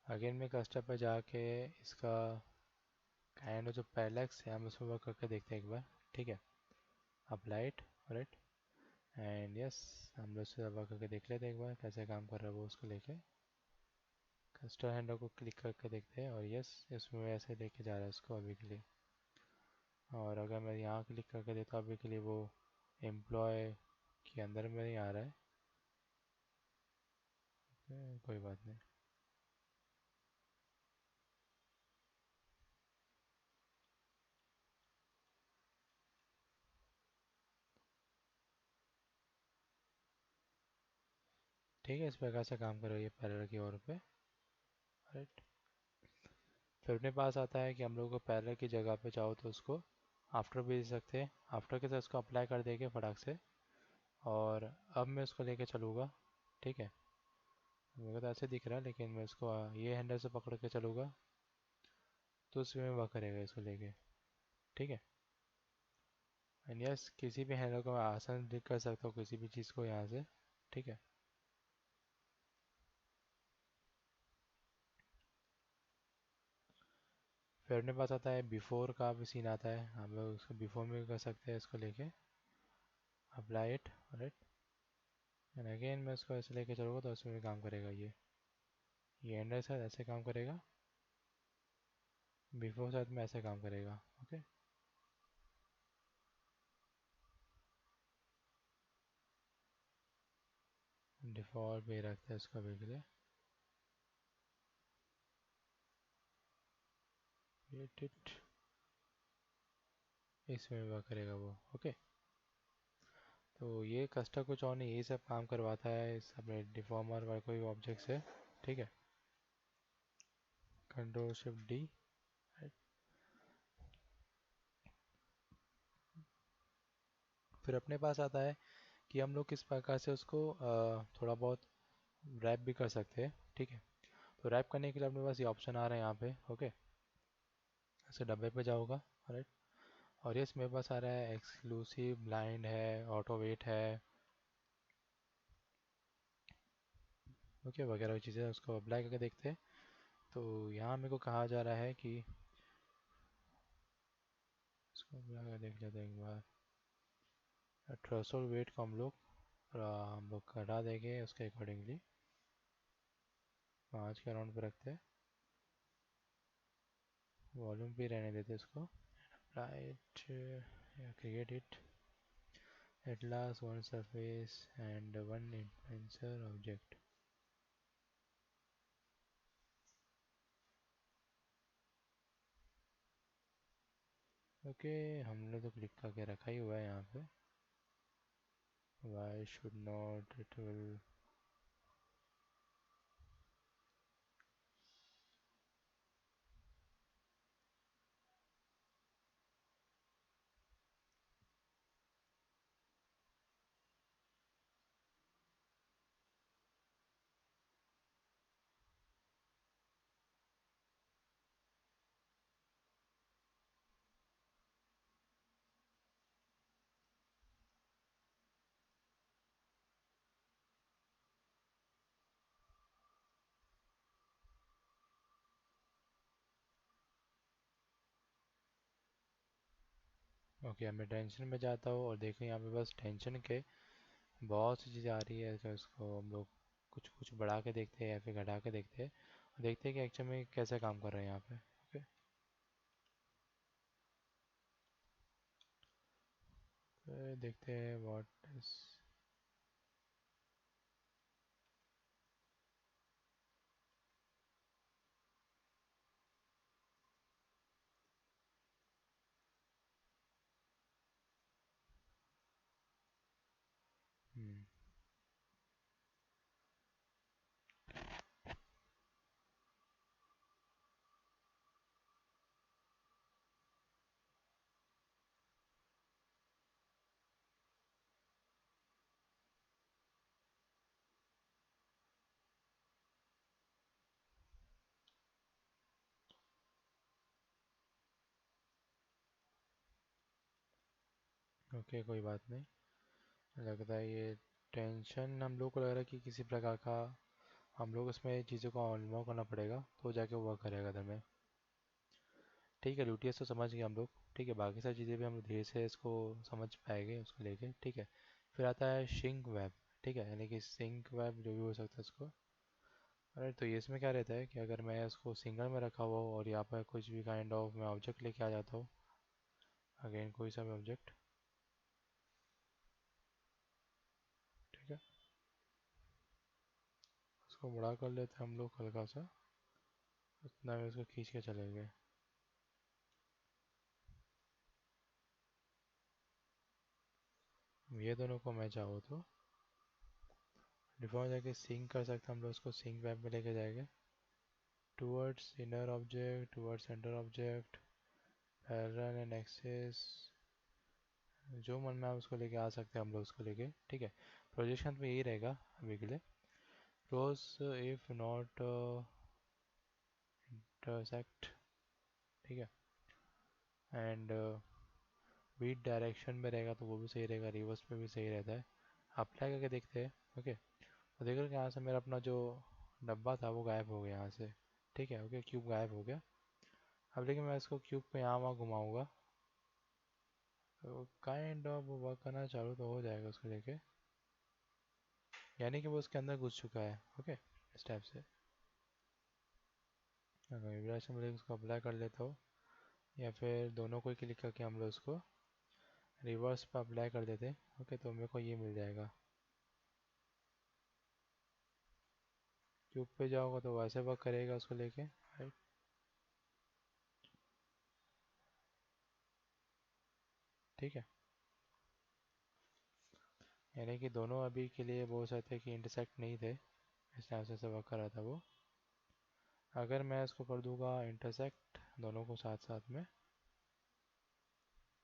अगेन में कस्टम पे जाके इसका काइंड जो पैरेलक्स है हम उसमें वर्क करके देखते हैं एक बार। ठीक है, अप्लाइड, राइट, एंड यस, हम लोग से वर्क करके देख लेते हैं एक बार कैसे काम कर रहा है वो उसको लेके। कस्टम हैंडल को क्लिक करके देखते हैं और यस, इसमें ऐसे लेके जा रहा है उसको अभी के लिए। और अगर मैं यहाँ क्लिक करके देता हूँ अभी के लिए वो एम्प्लॉय के अंदर में नहीं आ रहा है। कोई बात नहीं। ठीक है, इस प्रकार से काम कर रही है पैरेलल की ओर पे, राइट। फिर अपने पास आता है कि हम लोग को पैरेलल की जगह पे चाहो तो उसको आफ्टर भी दे सकते हैं। आफ्टर के साथ उसको अप्लाई कर देंगे फटाक से। और अब मैं उसको लेके चलूँगा। ठीक है, मेरे को तो ऐसे दिख रहा है लेकिन मैं इसको ये हैंडल से पकड़ के चलूँगा तो उसमें वह करेगा इसको लेके। ठीक है, एंड यस, किसी भी हैंडल को मैं आसान क्लिक कर सकता हूँ किसी भी चीज़ को यहाँ से। ठीक है, फिर अपने पास आता है बिफोर का भी सीन आता है। हम लोग उसको बिफोर में भी कर सकते हैं इसको लेके। Apply it, right, and again मैं उसको ऐसे लेके चलूँगा तो उसमें भी काम करेगा ये हैंडल साथ ऐसे काम करेगा। बिफोर साथ में ऐसे काम करेगा। ओके, डिफ़ॉल्ट पे ही रखते हैं इसको अभी के लिए। इट इसमें भी वर्क करेगा वो। ओके, तो ये कस्टम कुछ और नहीं, यही सब काम करवाता है इस अपने डिफॉर्मर वाले कोई ऑब्जेक्ट से। ठीक है, कंट्रोल शिफ्ट डी। फिर अपने पास आता है कि हम लोग किस प्रकार से उसको थोड़ा बहुत रैप भी कर सकते हैं। ठीक है, तो रैप करने के लिए अपने पास ये ऑप्शन आ रहा है यहाँ पे। ओके, ऐसे डब्बे पे जाऊँगा, राइट, और यस मेरे पास आ रहा है एक्सक्लूसिव ब्लाइंड है, ऑटो वेट है, ओके, वगैरह चीज़ें उसको अप्लाई करके देखते हैं। तो यहाँ मेरे को कहा जा रहा है कि इसको अप्लाई करके देख लेते हैं एक बार। थ्रेशोल्ड वेट को हम लोग घटा देंगे उसके अकॉर्डिंगली। 5 के अराउंड पे रखते हैं। वॉल्यूम भी रहने देते इसको। Right, create it at last one surface and one influencer object। Okay, हमने तो क्लिक करके रखा ही हुआ है यहाँ पे। why should not it will। Okay, अब मैं टेंशन में जाता हूँ और देखो यहाँ पे बस टेंशन के बहुत सी चीज़ें आ रही है। तो इसको हम लोग कुछ कुछ बढ़ा के देखते हैं या फिर घटा के देखते हैं। देखते हैं कि एक्चुअल में कैसे काम कर रहे हैं यहाँ पे। ओके, तो देखते हैं व्हाट इज। ओके, कोई बात नहीं। लगता है ये टेंशन हम लोग को लग रहा है कि किसी प्रकार का हम लोग इसमें चीज़ों को अनलॉक करना पड़ेगा तो जाके वो वर्क करेगा इधर में। ठीक है, यूटीएस तो समझ गए हम लोग। ठीक है, बाकी सारी चीज़ें भी हम लोग धीरे से इसको समझ पाएंगे उसको लेके। ठीक है, फिर आता है शिंक वेब। ठीक है, यानी कि सिंक वेब जो भी हो सकता है इसको। अरे तो ये इसमें क्या रहता है कि अगर मैं इसको सिंगल में रखा हुआ हूँ और यहाँ पर कुछ भी काइंड ऑफ मैं ऑब्जेक्ट लेके आ जाता हूँ, अगेन कोई सा भी ऑब्जेक्ट। ठीक है, उसको बड़ा कर लेते हैं हम लोग हल्का सा, उतना में उसको खींच के चले गए। ये दोनों को मैं चाहूँ तो डिफॉल्ट जाके सिंक कर सकते हैं हम लोग, उसको सिंक वेब में लेके जाएंगे। Towards inner object, towards centre object, parallel and axis, जो मन में आप उसको लेके आ सकते हैं हम लोग उसको लेके। ठीक है, प्रोजेक्शन में यही रहेगा अभी के लिए। Close if not intersect. ठीक है, एंड बीट डायरेक्शन में रहेगा तो वो भी सही रहेगा, रिवर्स में भी सही रहता है। अप्लाई करके देखते हैं। ओके, तो देख रहे हो कि यहाँ से मेरा अपना जो डब्बा था वो गायब हो गया यहाँ से। ठीक है, ओके, क्यूब गायब हो गया। अब लेकिन मैं इसको क्यूब को यहाँ वहाँ घुमाऊँगा तो काइंड ऑफ वर्क करना चालू तो हो जाएगा उसको लेके, यानी कि वो उसके अंदर घुस चुका है। ओके, इस टाइप से। अगर विब्रेशन में उसको अप्लाई कर लेता हूँ, या फिर दोनों को ही क्लिक करके हम लोग उसको रिवर्स पे अप्लाई कर देते हैं। ओके, तो मेरे को ये मिल जाएगा। क्यूब पे जाओगा तो वैसे वर्क करेगा उसको लेके, राइट। ठीक है, यानी कि दोनों अभी के लिए बोल सकते हैं कि इंटरसेक्ट नहीं थे, इस टाइप से वर्क कर रहा था वो। अगर मैं इसको कर दूंगा इंटरसेक्ट दोनों को साथ साथ में,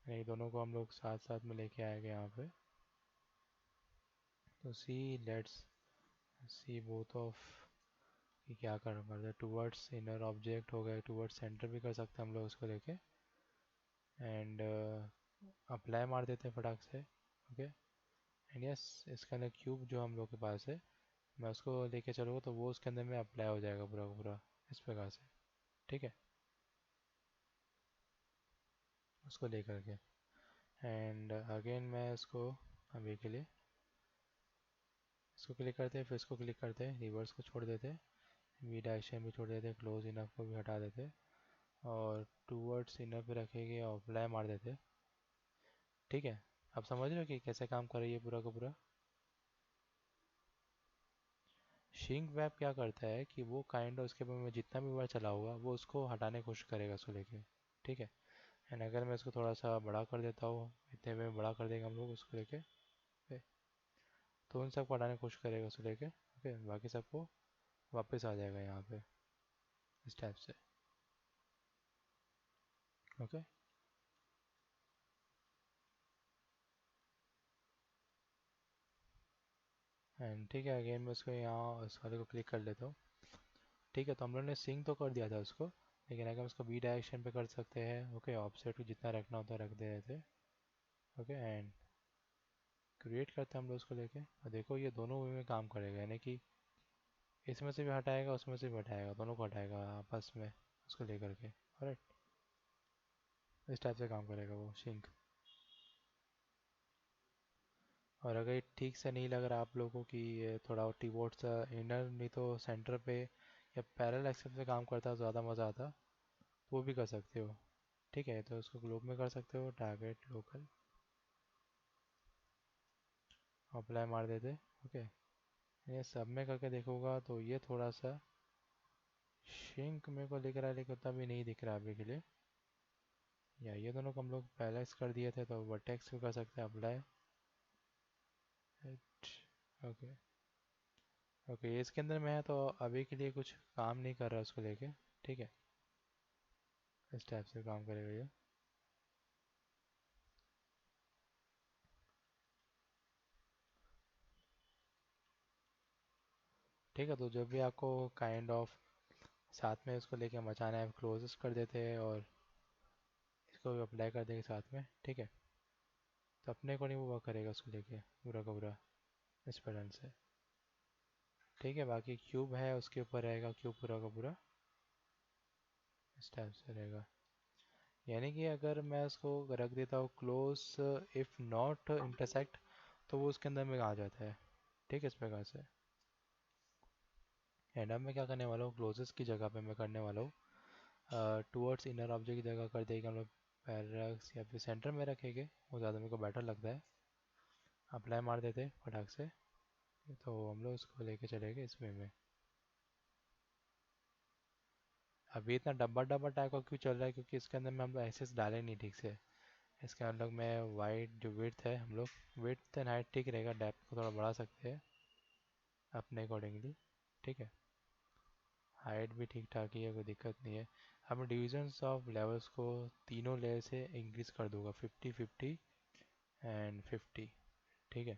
यानी दोनों को हम लोग साथ साथ में लेके आएंगे यहाँ पे, तो see let's C both of कि क्या करते हैं। टूवर्ड्स इनर ऑब्जेक्ट हो गए, टूवर्ड्स सेंटर भी कर सकते हैं हम लोग उसको लेके, एंड अप्लाई मार देते हैं फटाक से। ओके, एंड यस, इसके अंदर क्यूब जो हम लोग के पास है, मैं उसको लेके चलूँगा तो वो उसके अंदर में अप्लाई हो जाएगा पूरा का पूरा, इस प्रकार से। ठीक है, उसको लेकर के, एंड अगेन मैं इसको अभी के लिए इसको क्लिक करते हैं, फिर इसको क्लिक करते हैं, रिवर्स को छोड़ देते हैं, वी डायरेक्शन भी छोड़ देते हैं, क्लोज इनफ को भी हटा देते हैं, और टूवर्ड्स इनर पे रखेंगे और अप्लाई मार देते हैं। ठीक है, आप समझ रहे हो कि कैसे काम कर रही है पूरा का पूरा। शिंक वेब क्या करता है कि वो काइंड उसके ऊपर में जितना भी बार चला होगा वो उसको हटाने की कोशिश करेगा उसको लेके। ठीक है, एंड अगर मैं इसको थोड़ा सा बड़ा कर देता हूँ, इतने में बड़ा कर देंगे हम लोग उसको लेके, ओके, तो उन सबको हटाने की कोशिश करेगा उसको लेके। ओके, बाकी सबको वापस आ जाएगा यहाँ पे, इस टाइप से। ओके, एंड ठीक है, अगेन मैं उसको यहाँ उस वाले को क्लिक कर लेता हूँ। ठीक है, तो हम लोग ने सिंक तो कर दिया था उसको, लेकिन अगर हम उसको बी डायरेक्शन पे कर सकते हैं। ओके, ऑफसेट को जितना रखना होता है रख दे रहे थे। ओके, एंड क्रिएट करते हैं हम लोग उसको लेके, और देखो ये दोनों वे में काम करेगा, यानी कि इसमें से भी हटाएगा उसमें से भी हटाएगा, दोनों को हटाएगा आपस में उसको लेकर के। राइट, इस टाइप से काम करेगा वो सिंक। और अगर ठीक से नहीं लग रहा आप लोगों को कि ये थोड़ा कीबोर्ड सा इनर नहीं तो सेंटर पे या पैरेलल एक्सेस पे काम करता है तो ज़्यादा मज़ा आता, तो वो भी कर सकते हो। ठीक है, तो उसको ग्लोब में कर सकते हो, टारगेट लोकल, अप्लाई मार देते। ओके, ये सब में करके देखूंगा तो ये थोड़ा सा शिंक मेरे को दिख रहा है, लेकिन उतना भी नहीं दिख रहा अभी के लिए। या ये दोनों को हम लोग पहले कर दिए थे, तो वर्टेक्स भी कर सकते हैं अप्लाई। ओके ओके, ये इसके अंदर में है तो अभी के लिए कुछ काम नहीं कर रहा उसको लेके। ठीक है, इस टाइप से काम करेगा ये। ठीक है, तो जब भी आपको काइंड ऑफ साथ में उसको लेके मचाना है, क्लोजेस कर देते हैं और इसको भी अप्लाई कर देंगे साथ में। ठीक है, तो अपने को नहीं वो वर्क करेगा उसको लेके पूरा का पूरा इस पैटर्न से। ठीक है, बाकी क्यूब है उसके ऊपर रहेगा, क्यूब पूरा का पूरा इस टाइप से रहेगा। यानी कि अगर मैं उसको रख देता हूँ क्लोज, इफ़ नॉट इंटरसेक्ट, तो वो उसके अंदर में आ जाता है। ठीक है, इस प्रकार से। एंड अब मैं क्या करने वाला हूँ, क्लोजेस की जगह पे मैं करने वाला हूँ टूवर्ड्स इनर ऑब्जेक्ट की जगह कर देगा हम लोग पैराग्स, या फिर सेंटर में रखेंगे, वो ज़्यादा मेरे को बेटर लगता है। अप्लाई मार देते फटाक से, तो हम लोग उसको लेके चलेंगे इस वे में। अभी इतना डब्बा डब्बा टाइप का क्यों चल रहा है, क्योंकि इसके अंदर में हम लोग एसेस डाले नहीं ठीक से। इसके हम लोग में वाइड जो विड्थ है, हम लोग विड्थ एंड हाइट ठीक रहेगा, डेप्थ को थोड़ा बढ़ा सकते हैं अपने अकॉर्डिंगली। ठीक है, हाइट भी ठीक ठाक ही है, कोई दिक्कत नहीं है। अब मैं डिविजन्स ऑफ लेवल्स को तीनों लेयर से इंक्रीज कर दूंगा, 50 50 एंड 50। ठीक है,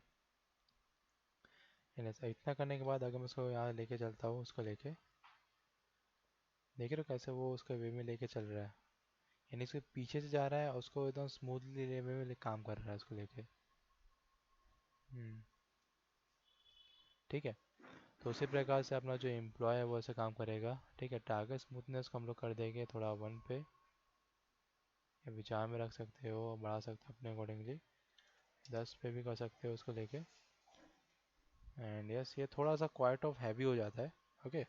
इतना करने के बाद अगर मैं उसको यहाँ लेके चलता हूँ, उसको लेके देख रहे हो कैसे वो उसके वे में लेके चल रहा है। यानी उसके पीछे से जा रहा है और उसको एकदम स्मूथली वे में काम कर रहा है उसको लेके। हम्म, ठीक है, तो उसी प्रकार से अपना जो एम्प्लॉय है वो ऐसे काम करेगा। ठीक है, टारगेट स्मूथनेस को हम लोग कर देंगे थोड़ा 1 पे, या विचार में रख सकते हो, बढ़ा सकते हो अपने अकॉर्डिंगली, 10 पे भी कर सकते हो उसको लेके। एंड यस, ये थोड़ा सा क्वाइट ऑफ हैवी हो जाता है। ओके,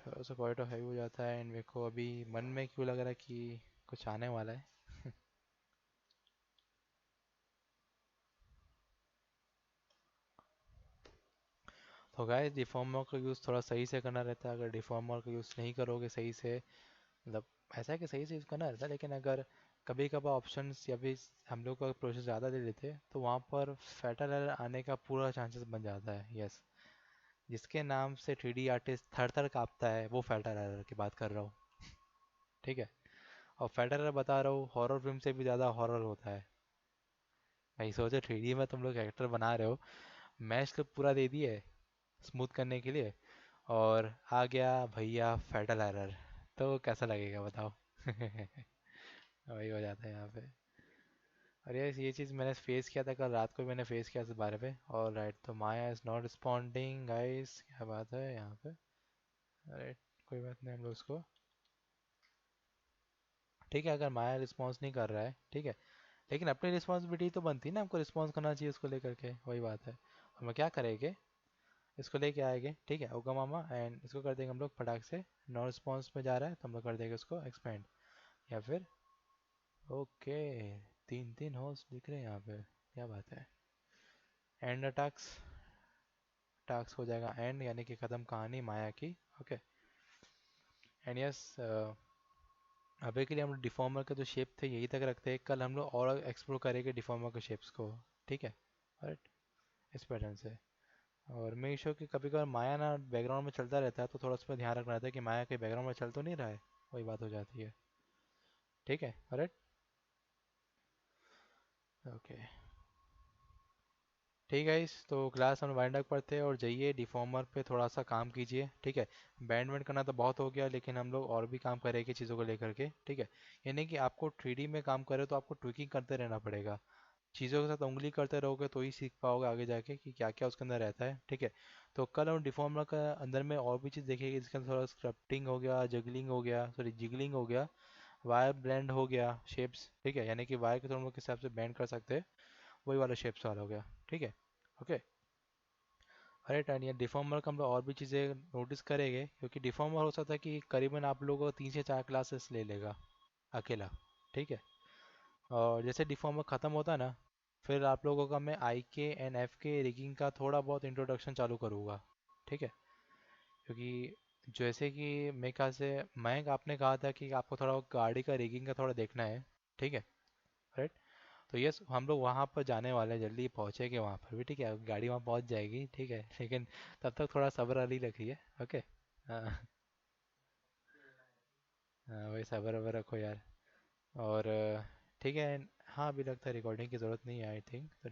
थोड़ा सा क्वाइट ऑफ हैवी हो जाता है, एंड मेरे को अभी मन में क्यों लग रहा है कि कुछ आने वाला है। तो गाइस, डिफॉर्मर का यूज़ थोड़ा सही से करना रहता है। अगर डिफॉर्मर का यूज़ नहीं करोगे सही से, मतलब ऐसा है कि सही से यूज़ करना रहता है, लेकिन अगर कभी कभार ऑप्शंस या भी हम लोग का प्रोसेस ज़्यादा दे देते हैं, तो वहाँ पर फैटल एरर आने का पूरा चांसेस बन जाता है। यस, जिसके नाम से 3D आर्टिस्ट थर थर काँपता है, वो फैटल एरर की बात कर रहा हूँ। ठीक है, और फैटल एरर बता रहा हूँ, हॉरर फिल्म से भी ज़्यादा हॉरर होता है। भाई सोचो, 3D में तुम लोग एक्टर बना रहे हो, मैश तो पूरा दे दिए स्मूथ करने के लिए, और आ गया भैया फैटल एरर, तो कैसा लगेगा बताओ। वही हो जाता है यहाँ पे। और ये चीज़ मैंने फेस किया था कल रात को, मैंने फेस किया इस बारे पे। और राइट, तो माया इज़ नॉट रिस्पॉन्डिंग गाइस, क्या बात है यहाँ पे। राइट, कोई बात नहीं, हम लोग उसको, ठीक है, अगर माया रिस्पॉन्स नहीं कर रहा है, ठीक है, लेकिन अपनी रिस्पॉन्सिबिलिटी तो बनती है ना, हमको रिस्पॉन्स करना चाहिए उसको लेकर के, वही बात है। हम क्या करेंगे, इसको लेके आएंगे, ठीक है, ओगा मामा, एंड इसको कर देंगे हम लोग फटाक से, नॉन रिस्पॉन्स में जा रहा है तो हम लोग कर देंगे उसको एक्सपेंड, या फिर ओके, तीन तीन होस्ट दिख रहे हैं यहाँ पे, क्या बात है। एंड टास्क, टास्क हो जाएगा एंड, यानी कि ख़त्म कहानी माया की। ओके, एंड यस, अभी के लिए हम डिफॉर्मर के जो शेप थे यही तक रखते हैं, कल हम लोग और एक्सप्लोर करेंगे डिफॉर्मर के शेप्स को। ठीक है, राइट, इस पैटर्न से। और मेक श्योर कि कभी कभार माया ना बैकग्राउंड में चलता रहता है, तो थोड़ा उस पर ध्यान रखना रहता है कि माया के बैकग्राउंड में चल तो नहीं रहा है, वही बात हो जाती है। ठीक है, राइट, ओके, ठीक है। इस तो क्लास हम वाइंड अप करते हैं और जाइए डिफॉर्मर पे थोड़ा सा काम कीजिए। ठीक है, बैंड बैंड करना तो बहुत हो गया, लेकिन हम लोग और भी काम करेंगे चीज़ों को लेकर के। ठीक है, यानी कि आपको 3D में काम करे तो आपको ट्विकिंग करते रहना पड़ेगा, चीज़ों के साथ उंगली करते रहोगे तो ही सीख पाओगे आगे जाके कि क्या क्या उसके अंदर रहता है। ठीक है, तो कल हम डिफॉर्मर का अंदर में और भी चीज़ देखेंगे, जिसके अंदर थोड़ा स्क्रप्टिंग हो गया, जगलिंग हो गया, सॉरी जिगलिंग हो गया, वायर ब्लेंड हो गया, शेप्स, ठीक है, यानी कि वायर के थ्रू हम लोग किस हिसाब से बैंड कर सकते हैं, वही वाला शेप्स वाला हो गया। ठीक है, ओके, अरे टानिया, डिफॉर्मर का हम लोग और भी चीज़ें नोटिस करेंगे, क्योंकि डिफॉर्मर हो सकता है कि करीबन आप लोगों को 3 से 4 क्लासेस ले लेगा अकेला। ठीक है। और जैसे डिफॉर्मर ख़त्म होता है ना, फिर आप लोगों का मैं आई के एंड एफ के रिगिंग का थोड़ा बहुत इंट्रोडक्शन चालू करूँगा। ठीक है। क्योंकि जैसे कि मेरे ख्याल से मयंक, आपने कहा था कि आपको थोड़ा गाड़ी का रिगिंग का थोड़ा देखना है। ठीक है। राइट। तो यस, हम लोग वहाँ पर जाने वाले हैं, जल्दी पहुँचेंगे वहाँ पर भी। ठीक है, गाड़ी वहाँ पहुँच जाएगी। ठीक है, लेकिन तब तक थोड़ा सब्र वाली रखिए। ओके। हाँ। हाँ, वही सब्र वब्र रखो यार। और ठीक है। हाँ, अभी लगता है रिकॉर्डिंग की ज़रूरत नहीं है आई थिंक, तो